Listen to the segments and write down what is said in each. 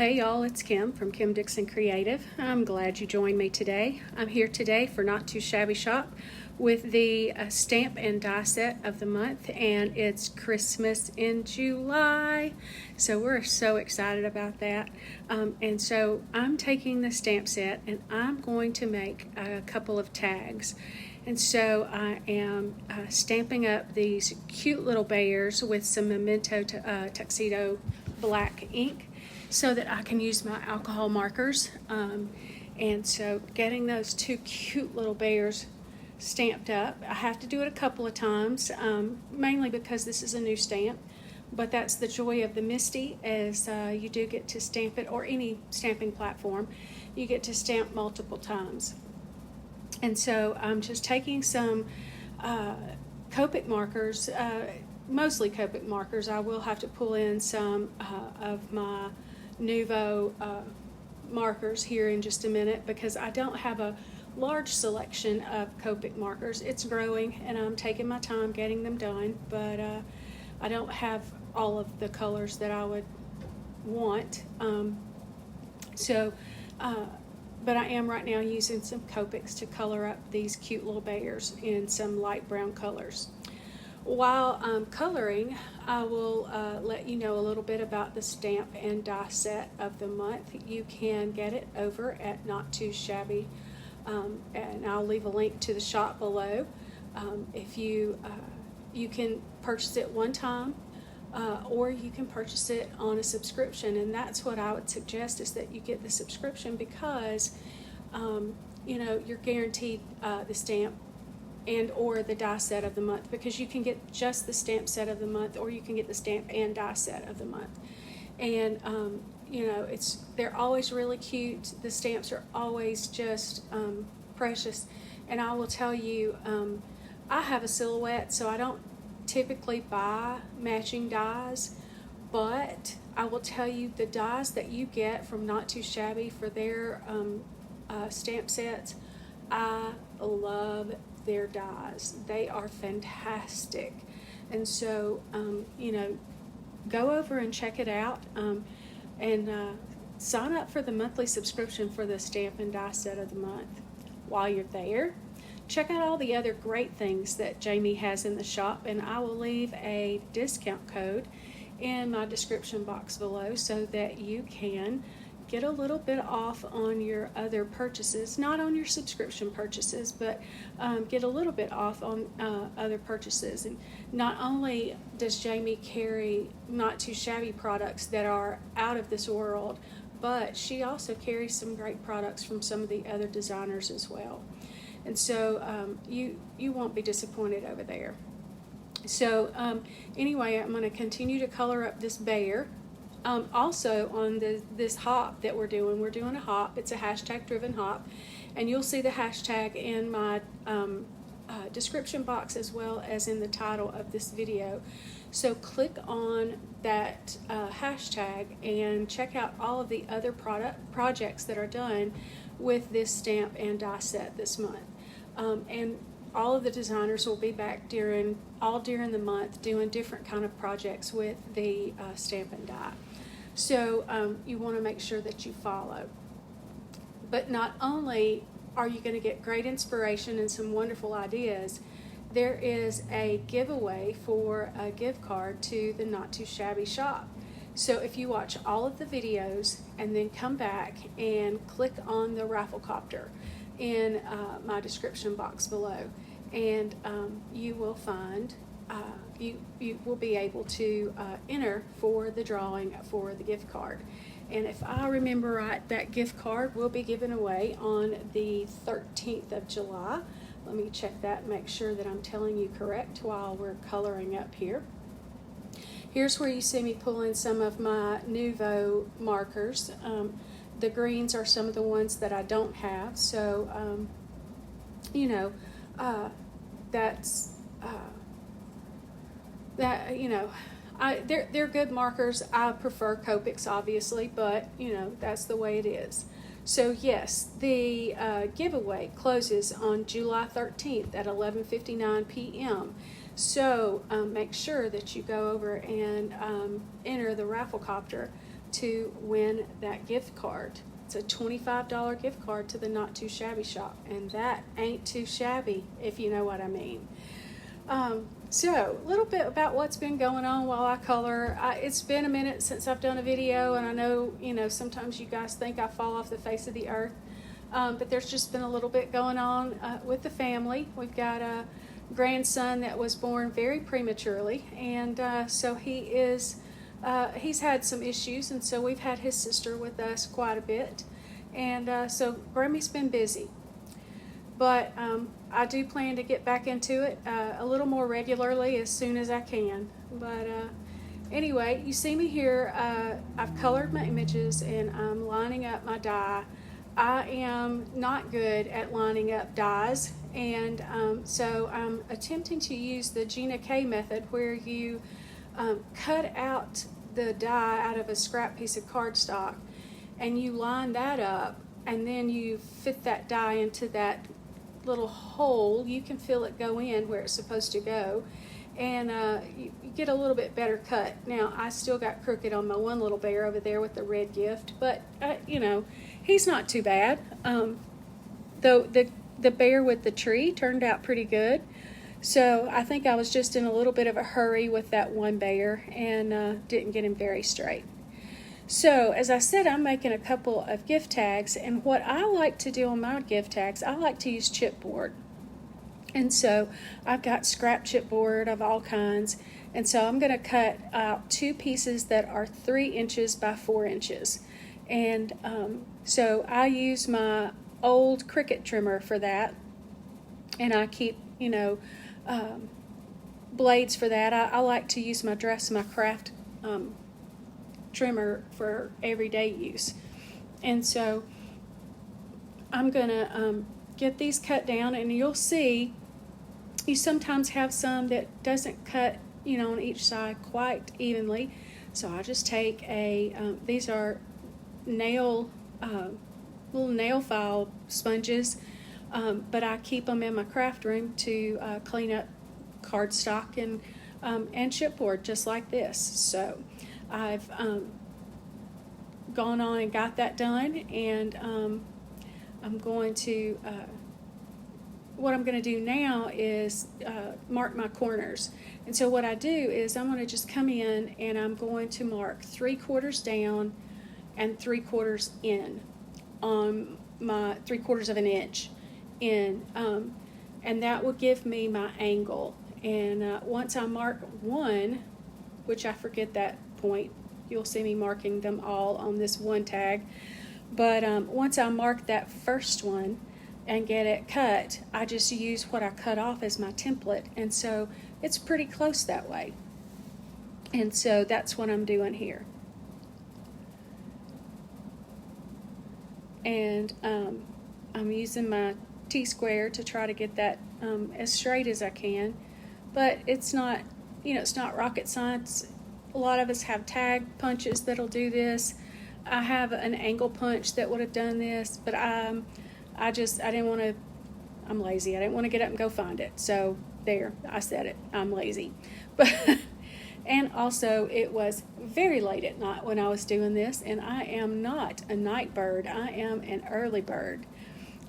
Hey y'all, it's Kim from Kim Dixon Creative. I'm glad you joined me today. I'm here today for Not Too Shabby Shop with the stamp and die set of the month, and it's Christmas in July. So we're so excited about that. And so I'm taking the stamp set and I'm going to make a couple of tags. And so I am stamping up these cute little bears with some Memento Tuxedo black ink, so that I can use my alcohol markers. And so getting those two cute little bears stamped up, I have to do it a couple of times, mainly because this is a new stamp, but that's the joy of the Misty, as you do get to stamp it, or any stamping platform, you get to stamp multiple times. And so I'm just taking some Copic markers, mostly Copic markers. I will have to pull in some of my Nouveau markers here in just a minute, because I don't have a large selection of Copic markers. It's growing and I'm taking my time getting them done, but I don't have all of the colors that I would want. But I am right now using some Copics to color up these cute little bears in some light brown colors. While I'm coloring, I will let you know a little bit about the stamp and die set of the month. You can get it over at Not Too Shabby, and I'll leave a link to the shop below. If you can purchase it one time, or you can purchase it on a subscription, and that's what I would suggest, is that you get the subscription, because you're guaranteed the stamp and or the die set of the month, because you can get just the stamp set of the month, or you can get the stamp and die set of the month. And they're always really cute. The stamps are always just precious. And I will tell you, I have a silhouette, so I don't typically buy matching dies, but I will tell you, the dies that you get from Not Too Shabby for their stamp sets, I love their dies. They are fantastic. And so go over and check it out, and sign up for the monthly subscription for the stamp and die set of the month. While you're there, check out all the other great things that Jamie has in the shop, and I will leave a discount code in my description box below, so that you can get a little bit off on your other purchases, not on your subscription purchases, but get a little bit off on other purchases. And not only does Jamie carry Not Too Shabby products that are out of this world, but she also carries some great products from some of the other designers as well. And so you won't be disappointed over there. So anyway, I'm going to continue to color up this bear. Also on this hop that we're doing a hop. It's a hashtag driven hop, and you'll see the hashtag in my description box, as well as in the title of this video. So click on that hashtag and check out all of the other projects that are done with this stamp and die set this month. And all of the designers will be back during the month doing different kind of projects with the stamp and die. So you want to make sure that you follow. But not only are you going to get great inspiration and some wonderful ideas, there is a giveaway for a gift card to the Not Too Shabby shop. So if you watch all of the videos and then come back and click on the raffle copter in my description box below, and you will find you will be able to enter for the drawing for the gift card. And if I remember right, that gift card will be given away on the 13th of July. Let me check that, make sure that I'm telling you correct while we're coloring up here. Here's where you see me pull in some of my Nouveau markers. The greens are some of the ones that I don't have, so they're good markers. I prefer Copics, obviously, but that's the way it is. So yes, the giveaway closes on July 13th at 11:59 p.m. So make sure that you go over and enter the raffle copter, to win that gift card. It's a $25 gift card to the Not Too Shabby shop, and that ain't too shabby, if you know what I mean. So, a little bit about what's been going on while I color. It's been a minute since I've done a video, and I know, sometimes you guys think I fall off the face of the earth, but there's just been a little bit going on with the family. We've got a grandson that was born very prematurely, and so he's had some issues, and so we've had his sister with us quite a bit, and so Grammy's been busy. But I do plan to get back into it a little more regularly as soon as I can. But anyway, you see me here. I've colored my images and I'm lining up my dye. I am not good at lining up dyes, and so I'm attempting to use the Gina K method, where you cut out the dye out of a scrap piece of cardstock and you line that up, and then you fit that dye into that little hole. You can feel it go in where it's supposed to go, and you get a little bit better cut. Now, I still got crooked on my one little bear over there with the red gift, but he's not too bad. Though the bear with the tree turned out pretty good, so I think I was just in a little bit of a hurry with that one bear and didn't get him very straight. So, as I said, I'm making a couple of gift tags, and what I like to do on my gift tags, I like to use chipboard. And so, I've got scrap chipboard of all kinds, and so I'm going to cut out 2 pieces that are 3 inches by 4 inches. And so, I use my old Cricut trimmer for that, and I keep, blades for that. I like to use my craft trimmer for everyday use. And so I'm gonna get these cut down, and you'll see you sometimes have some that doesn't cut on each side quite evenly. So I just take these are little nail file sponges, but I keep them in my craft room to clean up cardstock and chipboard just like this. So I've gone on and got that done, and I'm going to, what I'm going to do now is mark my corners. And so what I do is I'm going to just come in and I'm going to mark 3/4 down and 3/4 in on my 3/4 of an inch in, and that will give me my angle. And once I mark one, which I forget that point, you'll see me marking them all on this one tag, but once I mark that first one and get it cut, I just use what I cut off as my template, and so it's pretty close that way. And so that's what I'm doing here. And I'm using my T-square to try to get that as straight as I can, but it's not, it's not rocket science. A lot of us have tag punches that'll do this. I have an angle punch that would have done this, but I didn't want to, I'm lazy. I didn't want to get up and go find it. So there, I said it, I'm lazy. But, and also it was very late at night when I was doing this, and I am not a night bird. I am an early bird.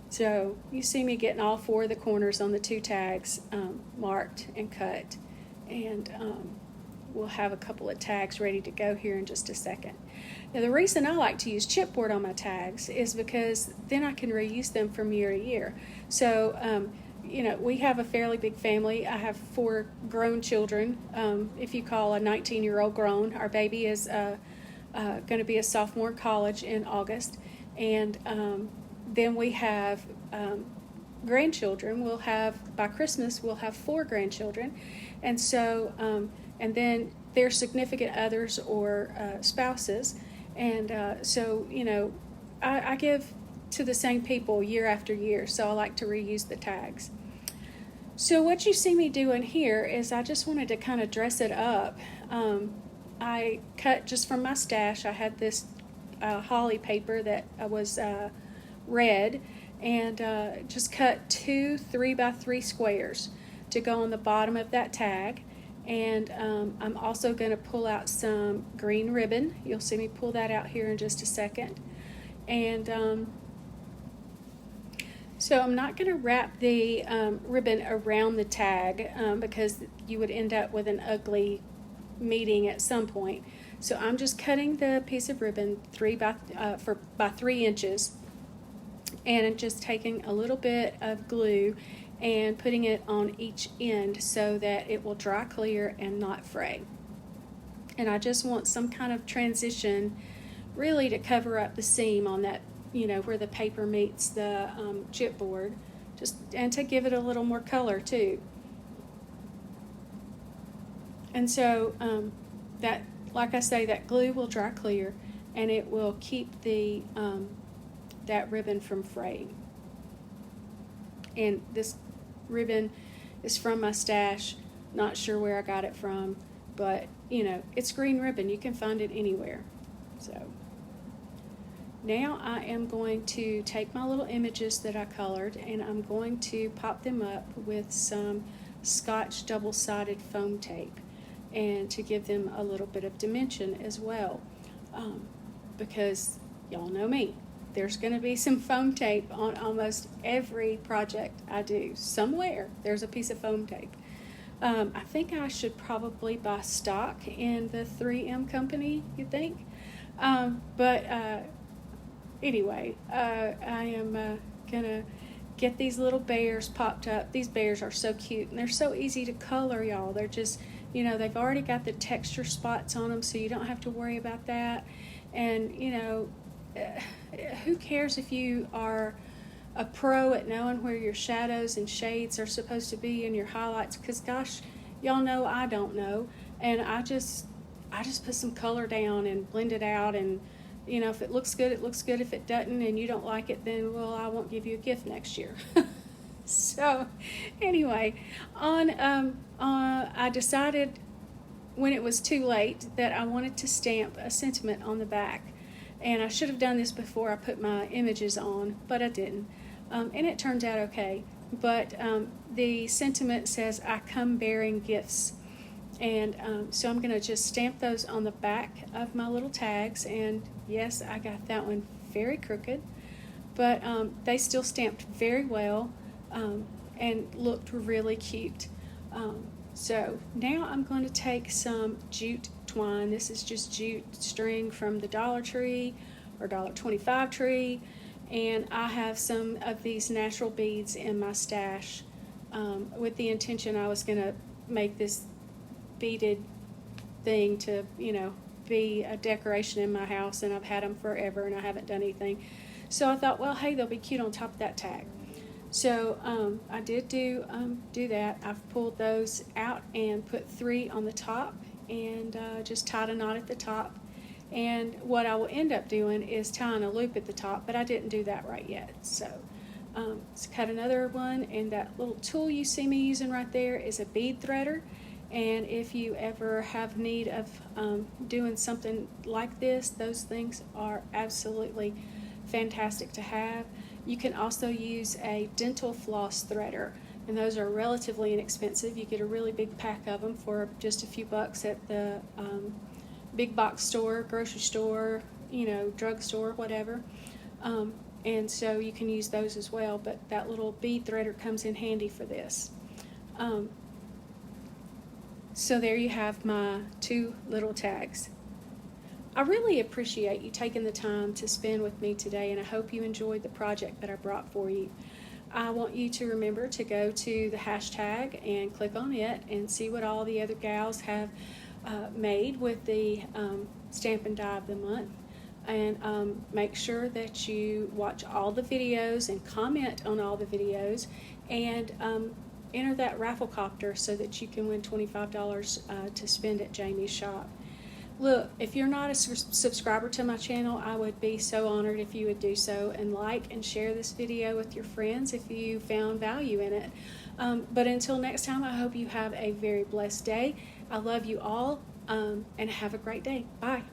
So you see me getting all 4 of the corners on the 2 tags marked and cut, and we'll have a couple of tags ready to go here in just a second. Now, the reason I like to use chipboard on my tags is because then I can reuse them from year to year. So, we have a fairly big family. I have 4 grown children. If you call a 19-year-old grown, our baby is going to be a sophomore in college in August. And then we have grandchildren. By Christmas, we'll have 4 grandchildren. And so, and then their significant others or spouses. And so, I give to the same people year after year, so I like to reuse the tags. So what you see me doing here is I just wanted to kind of dress it up. I cut just from my stash. I had this holly paper that was red, and just cut 2 3x3 squares to go on the bottom of that tag. And I'm also going to pull out some green ribbon. You'll see me pull that out here in just a second. And so I'm not going to wrap the ribbon around the tag because you would end up with an ugly meeting at some point. So I'm just cutting the piece of ribbon by 3 inches, and just taking a little bit of glue and putting it on each end so that it will dry clear and not fray. And I just want some kind of transition really to cover up the seam on that, where the paper meets the chipboard, and to give it a little more color too. And so that, like I say, that glue will dry clear, and it will keep the that ribbon from fraying. And this ribbon is from my stash. Not sure where I got it from, but it's green ribbon. You can find it anywhere. So now I am going to take my little images that I colored, and I'm going to pop them up with some Scotch double-sided foam tape, and to give them a little bit of dimension as well, because y'all know me. There's going to be some foam tape on almost every project I do. Somewhere there's a piece of foam tape. I think I should probably buy stock in the 3M company, you think? But anyway, I am going to get these little bears popped up. These bears are so cute, and they're so easy to color, y'all. They're just, they've already got the texture spots on them, so you don't have to worry about that. And, who cares if you are a pro at knowing where your shadows and shades are supposed to be in your highlights? Because gosh, y'all know I don't know, and I just put some color down and blend it out, and if it looks good, it looks good. If it doesn't and you don't like it, then I won't give you a gift next year. So anyway, I decided when it was too late that I wanted to stamp a sentiment on the back. And I should have done this before I put my images on, but I didn't. And it turns out okay. But the sentiment says, "I come bearing gifts." And so I'm going to just stamp those on the back of my little tags. And yes, I got that one very crooked, but they still stamped very well and looked really cute. So now I'm going to take some jute twine. This is just jute string from the Dollar Tree or $1.25 tree, and I have some of these natural beads in my stash with the intention I was going to make this beaded thing to be a decoration in my house, and I've had them forever and I haven't done anything. So I thought, well, hey, they'll be cute on top of that tag. So I did do that. I've pulled those out and put 3 on the top, and just tied a knot at the top. And what I will end up doing is tying a loop at the top, but I didn't do that right yet. So let's cut another one, and that little tool you see me using right there is a bead threader. And if you ever have need of doing something like this, those things are absolutely fantastic to have. You can also use a dental floss threader, and those are relatively inexpensive. You get a really big pack of them for just a few bucks at the big box store, grocery store, drugstore, whatever. And so you can use those as well, but that little bead threader comes in handy for this. So there you have my 2 little tags. I really appreciate you taking the time to spend with me today, and I hope you enjoyed the project that I brought for you. I want you to remember to go to the hashtag and click on it and see what all the other gals have made with the Stamp and Die of the Month. And make sure that you watch all the videos and comment on all the videos, and enter that raffle copter so that you can win $25 to spend at Jamie's shop. Look, if you're not a subscriber to my channel, I would be so honored if you would do so, and like and share this video with your friends if you found value in it. But until next time, I hope you have a very blessed day. I love you all, and have a great day. Bye.